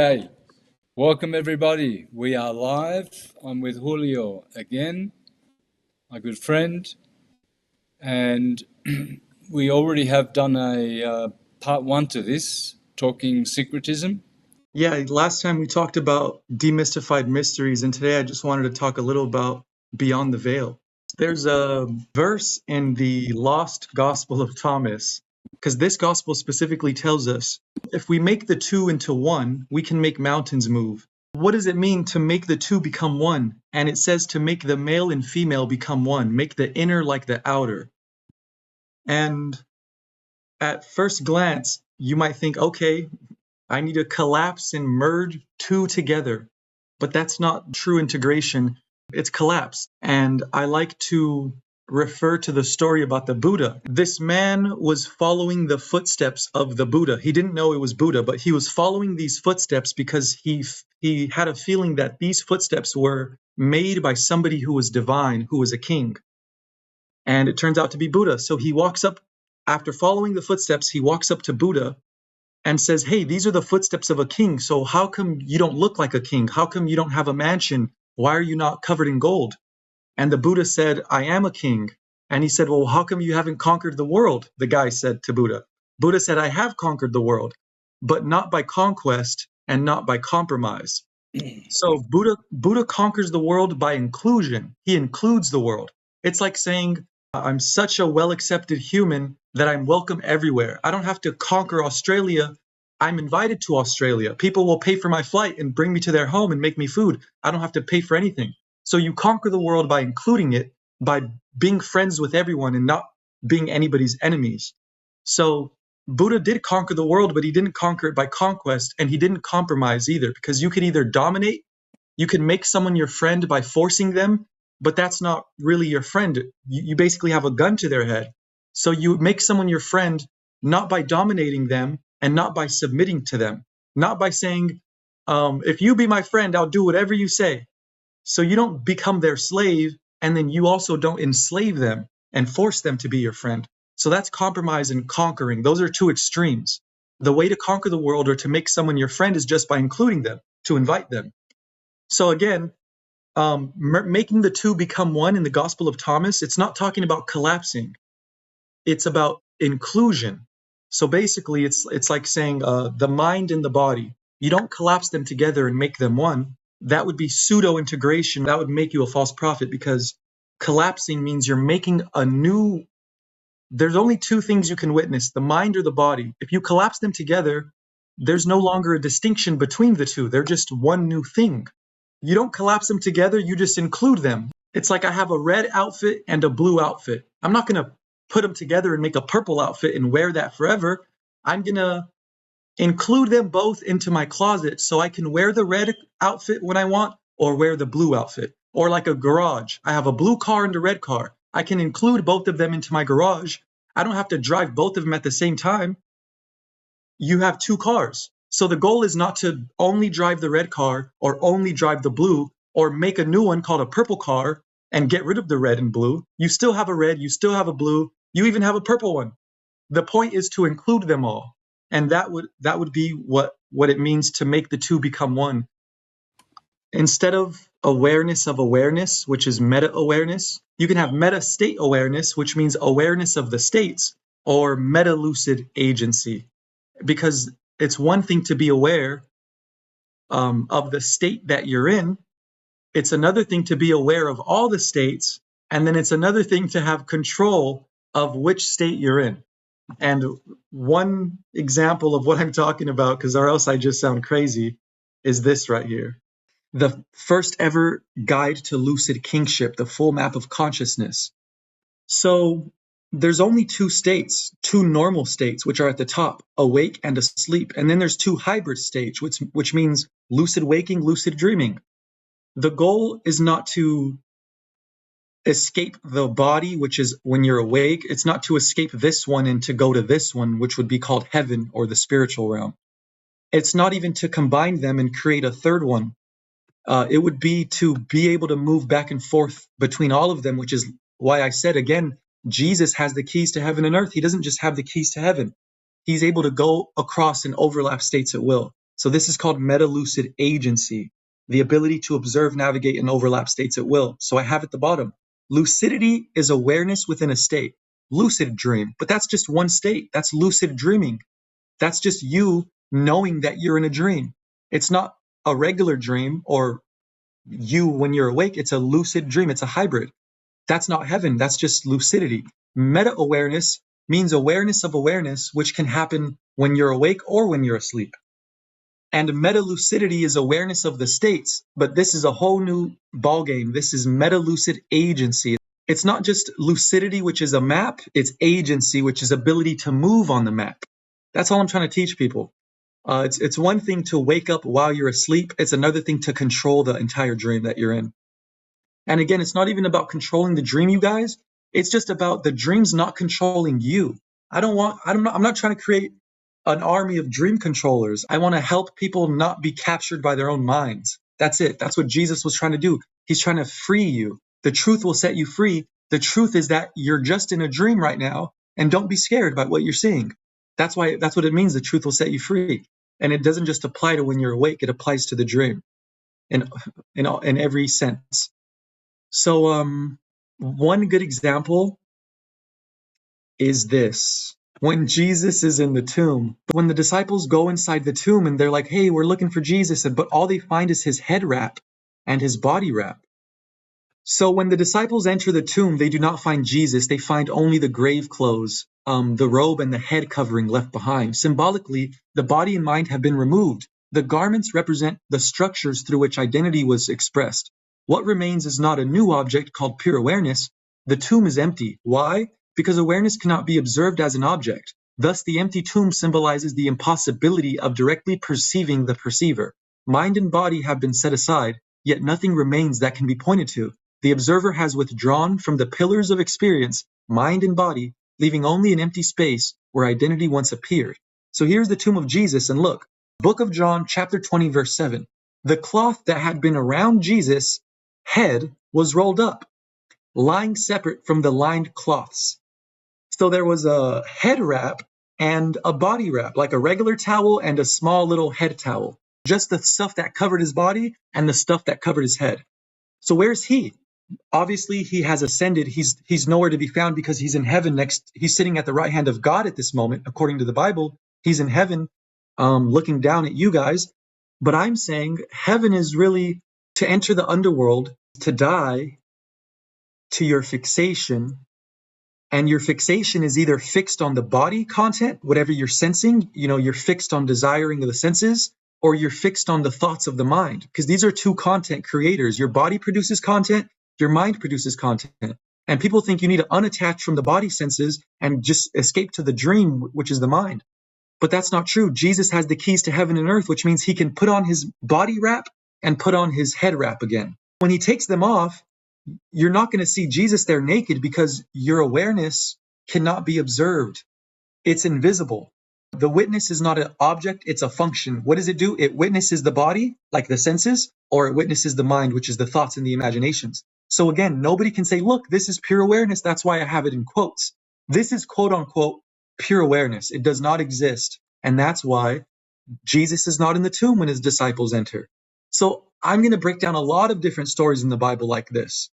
Hey, welcome everybody. We are live. I'm with Julio again, my good friend, and we already have done a part one to this, talking syncretism. Yeah, last time we talked about demystified mysteries, and today I just wanted to talk a little about beyond the veil. There's a verse in the lost Gospel of Thomas, because this gospel specifically tells us if we make the two into one, we can make mountains move. What does it mean to make the two become one? And it says to make the male and female become one, make the inner like the outer. And at first glance, you might think, okay, I need to collapse and merge two together. But that's not true integration. It's collapse. And I like to refer to the story about the Buddha. This man was following the footsteps of the Buddha. He didn't know it was Buddha, but he was following these footsteps because he had a feeling that these footsteps were made by somebody who was divine, who was a king. And it turns out to be Buddha. So he walks up, after following the footsteps, he walks up to Buddha and says, hey, these are the footsteps of a king. So how come you don't look like a king? How come you don't have a mansion? Why are you not covered in gold? And the Buddha said, I am a king. And he said, well, how come you haven't conquered the world? The guy said to Buddha. Buddha said, I have conquered the world, but not by conquest and not by compromise. So Buddha conquers the world by inclusion. He includes the world. It's like saying, I'm such a well-accepted human that I'm welcome everywhere. I don't have to conquer Australia. I'm invited to Australia. People will pay for my flight and bring me to their home and make me food. I don't have to pay for anything. So you conquer the world by including it, by being friends with everyone and not being anybody's enemies. So Buddha did conquer the world, but he didn't conquer it by conquest, and he didn't compromise either, because you could either dominate, you can make someone your friend by forcing them, but that's not really your friend. You basically have a gun to their head. So you make someone your friend not by dominating them and not by submitting to them, not by saying, if you be my friend, I'll do whatever you say. So you don't become their slave, and then you also don't enslave them and force them to be your friend. So that's compromise and conquering. Those are two extremes. The way to conquer the world or to make someone your friend is just by including them, to invite them. So again, making the two become one in the Gospel of Thomas, it's not talking about collapsing. It's about inclusion. So basically, it's like saying the mind and the body. You don't collapse them together and make them one. That would be pseudo-integration. That would make you a false prophet, because collapsing means you're making a new... There's only two things you can witness, the mind or the body. If you collapse them together, there's no longer a distinction between the two. They're just one new thing. You don't collapse them together, you just include them. It's like I have a red outfit and a blue outfit. I'm not going to put them together and make a purple outfit and wear that forever. I'm going to include them both into my closet so I can wear the red outfit when I want or wear the blue outfit. Or like a garage. I have a blue car and a red car. I can include both of them into my garage. I don't have to drive both of them at the same time. You have two cars. So the goal is not to only drive the red car or only drive the blue or make a new one called a purple car and get rid of the red and blue. You still have a red, you still have a blue, you even have a purple one. The point is to include them all. And that would be what it means to make the two become one. Instead of awareness, which is meta-awareness, you can have meta-state awareness, which means awareness of the states, or meta-lucid agency. Because it's one thing to be aware of the state that you're in. It's another thing to be aware of all the states. And then it's another thing to have control of which state you're in. And one example of what I'm talking about, because or else I just sound crazy, is this right here. The first ever guide to lucid kingship, the full map of consciousness. So there's only two states, two normal states, which are at the top, awake and asleep. And then there's two hybrid states, which means lucid waking, lucid dreaming. The goal is not to escape the body, which is when you're awake. It's not to escape this one and to go to this one, which would be called heaven or the spiritual realm. It's not even to combine them and create a third one. It would be to be able to move back and forth between all of them, which is why I said, again, Jesus has the keys to heaven and earth. He doesn't just have the keys to heaven. He's able to go across and overlap states at will. So this is called meta-lucid agency, the ability to observe, navigate, and overlap states at will. So I have at the bottom, lucidity is awareness within a state. Lucid dream, but that's just one state. That's lucid dreaming. That's just you knowing that you're in a dream. It's not a regular dream or you when you're awake. It's a lucid dream. It's a hybrid. That's not heaven. That's just lucidity. Meta-awareness means awareness of awareness, which can happen when you're awake or when you're asleep. And meta-lucidity is awareness of the states, but this is a whole new ballgame. This is meta-lucid agency. It's not just lucidity, which is a map. It's agency, which is ability to move on the map. That's all I'm trying to teach people. It's one thing to wake up while you're asleep. It's another thing to control the entire dream that you're in. And again, it's not even about controlling the dream, you guys. It's just about the dreams not controlling you. I'm not trying to create an army of dream controllers. I want to help people not be captured by their own minds. That's it. That's what Jesus was trying to do. He's trying to free you. The truth will set you free. The truth is that you're just in a dream right now, and don't be scared by what you're seeing. That's what it means. The truth will set you free. And it doesn't just apply to when you're awake. It applies to the dream in every sense. So one good example is this. When Jesus is in the tomb, when the disciples go inside the tomb and they're like, hey, we're looking for Jesus, but all they find is his head wrap and his body wrap. So when the disciples enter the tomb, they do not find Jesus. They find only the grave clothes, the robe and the head covering left behind. Symbolically, the body and mind have been removed. The garments represent the structures through which identity was expressed. What remains is not a new object called pure awareness. The tomb is empty. Why? Because awareness cannot be observed as an object. Thus, the empty tomb symbolizes the impossibility of directly perceiving the perceiver. Mind and body have been set aside, yet nothing remains that can be pointed to. The observer has withdrawn from the pillars of experience, mind and body, leaving only an empty space where identity once appeared. So here's the tomb of Jesus, and look, Book of John, chapter 20, verse 7. The cloth that had been around Jesus' head was rolled up, lying separate from the lined cloths. So there was a head wrap and a body wrap, like a regular towel and a small little head towel. Just the stuff that covered his body and the stuff that covered his head. So where's he? Obviously, he has ascended. He's nowhere to be found because he's in heaven next. He's sitting at the right hand of God at this moment, according to the Bible. He's in heaven, looking down at you guys. But I'm saying heaven is really to enter the underworld, to die to your fixation. And your fixation is either fixed on the body content, whatever you're sensing, you're fixed on desiring of the senses, or you're fixed on the thoughts of the mind. Because these are two content creators. Your body produces content, your mind produces content. And people think you need to unattach from the body senses and just escape to the dream, which is the mind. But that's not true. Jesus has the keys to heaven and earth, which means he can put on his body wrap and put on his head wrap again. When he takes them off, you're not going to see Jesus there naked because your awareness cannot be observed. It's invisible. The witness is not an object, it's a function. What does it do? It witnesses the body, like the senses, or it witnesses the mind, which is the thoughts and the imaginations. So again, nobody can say, look, this is pure awareness. That's why I have it in quotes. This is quote unquote pure awareness. It does not exist. And that's why Jesus is not in the tomb when his disciples enter. So I'm going to break down a lot of different stories in the Bible like this.